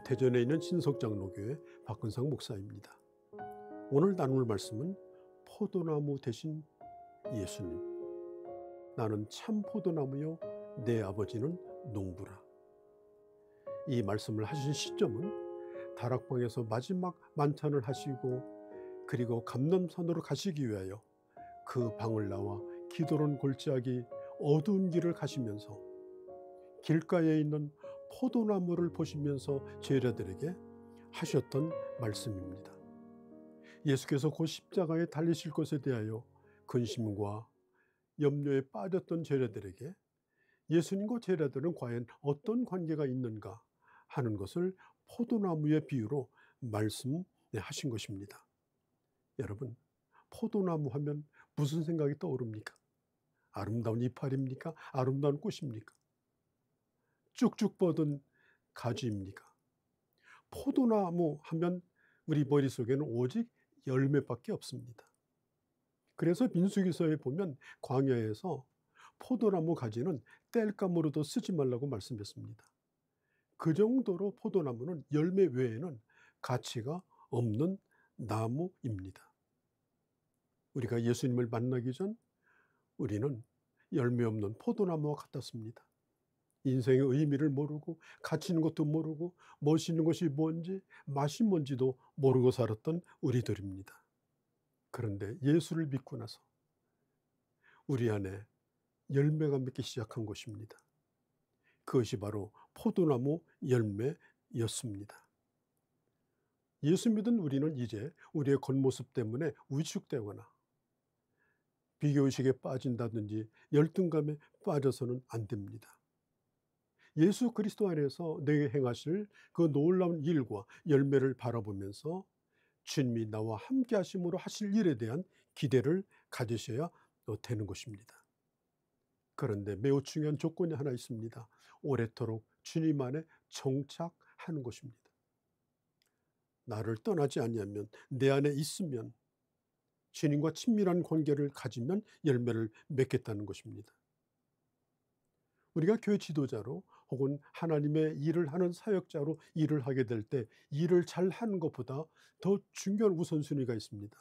대전에 있는 신석장로교회 박근상 목사입니다. 오늘 나눌 말씀은 포도나무 대신 예수님. 나는 참 포도나무요 내 아버지는 농부라. 이 말씀을 하신 시점은 다락방에서 마지막 만찬을 하시고 그리고 감람산으로 가시기 위하여 그 방을 나와 기도론 골짜기 어두운 길을 가시면서 길가에 있는 포도나무를 보시면서 제자들에게 하셨던 말씀입니다. 예수께서 곧 십자가에 달리실 것에 대하여 근심과 염려에 빠졌던 제자들에게 예수님과 제자들은 과연 어떤 관계가 있는가 하는 것을 포도나무의 비유로 말씀하신 것입니다. 여러분, 포도나무 하면 무슨 생각이 떠오릅니까? 아름다운 이파리입니까? 아름다운 꽃입니까? 쭉쭉 뻗은 가지입니까? 포도나무 하면 우리 머릿속에는 오직 열매밖에 없습니다. 그래서 민수기서에 보면 광야에서 포도나무 가지는 땔감으로도 쓰지 말라고 말씀했습니다. 그 정도로 포도나무는 열매 외에는 가치가 없는 나무입니다. 우리가 예수님을 만나기 전 우리는 열매 없는 포도나무와 같았습니다. 인생의 의미를 모르고 가치 있는 것도 모르고 멋있는 것이 뭔지 맛이 뭔지도 모르고 살았던 우리들입니다. 그런데 예수를 믿고 나서 우리 안에 열매가 맺기 시작한 것입니다. 그것이 바로 포도나무 열매였습니다. 예수 믿은 우리는 이제 우리의 겉모습 때문에 위축되거나 비교의식에 빠진다든지 열등감에 빠져서는 안 됩니다. 예수 그리스도 안에서 내게 행하실 그 놀라운 일과 열매를 바라보면서 주님이 나와 함께 하심으로 하실 일에 대한 기대를 가지셔야 되는 것입니다. 그런데 매우 중요한 조건이 하나 있습니다. 오래도록 주님 안에 정착하는 것입니다. 나를 떠나지 아니하면, 내 안에 있으면, 주님과 친밀한 관계를 가지면 열매를 맺겠다는 것입니다. 우리가 교회 지도자로 혹은 하나님의 일을 하는 사역자로 일을 하게 될 때 일을 잘하는 것보다 더 중요한 우선순위가 있습니다.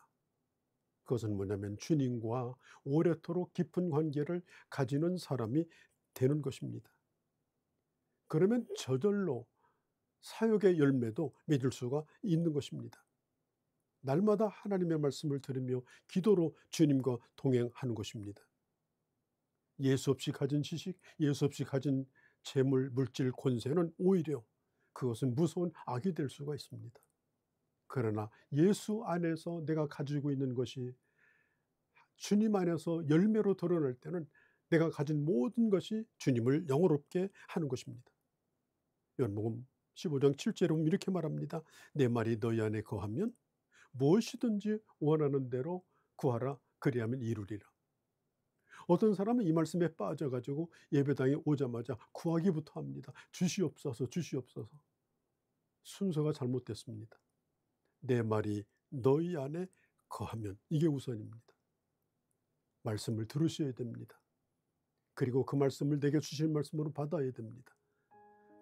그것은 뭐냐면 주님과 오래도록 깊은 관계를 가지는 사람이 되는 것입니다. 그러면 저절로 사역의 열매도 맺을 수가 있는 것입니다. 날마다 하나님의 말씀을 들으며 기도로 주님과 동행하는 것입니다. 예수 없이 가진 지식, 예수 없이 가진 재물, 물질, 권세는 오히려 그것은 무서운 악이 될 수가 있습니다. 그러나 예수 안에서 내가 가지고 있는 것이 주님 안에서 열매로 드러날 때는 내가 가진 모든 것이 주님을 영화롭게 하는 것입니다. 요한복음 15장 7절에 보면 이렇게 말합니다. 내 말이 너희 안에 거하면 무엇이든지 원하는 대로 구하라, 그리하면 이루리라. 어떤 사람은 이 말씀에 빠져가지고 예배당에 오자마자 구하기부터 합니다. 주시옵소서, 주시옵소서. 순서가 잘못됐습니다. 내 말이 너희 안에 거하면, 이게 우선입니다. 말씀을 들으셔야 됩니다. 그리고 그 말씀을 내게 주신 말씀으로 받아야 됩니다.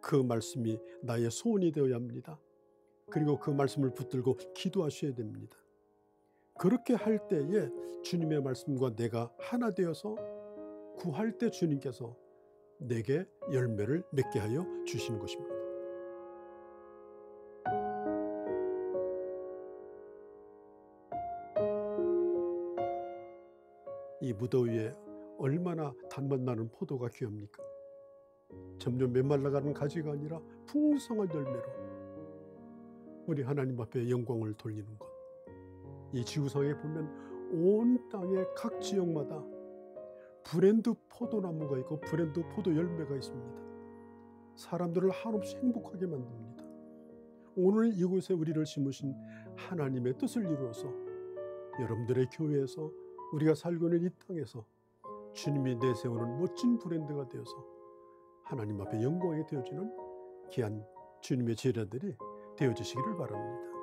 그 말씀이 나의 소원이 되어야 합니다. 그리고 그 말씀을 붙들고 기도하셔야 됩니다. 그렇게 할 때에 주님의 말씀과 내가 하나 되어서 구할 때 주님께서 내게 열매를 맺게 하여 주시는 것입니다. 이 무더위에 얼마나 단맛 나는 포도가 귀합니까? 점점 메말라가는 가지가 아니라 풍성한 열매로 우리 하나님 앞에 영광을 돌리는 것. 이 지구상에 보면 온 땅의 각 지역마다 브랜드 포도나무가 있고 브랜드 포도 열매가 있습니다. 사람들을 한없이 행복하게 만듭니다. 오늘 이곳에 우리를 심으신 하나님의 뜻을 이루어서 여러분들의 교회에서, 우리가 살고 있는 이 땅에서 주님이 내세우는 멋진 브랜드가 되어서 하나님 앞에 영광이 되어지는 귀한 주님의 제자들이 되어주시기를 바랍니다.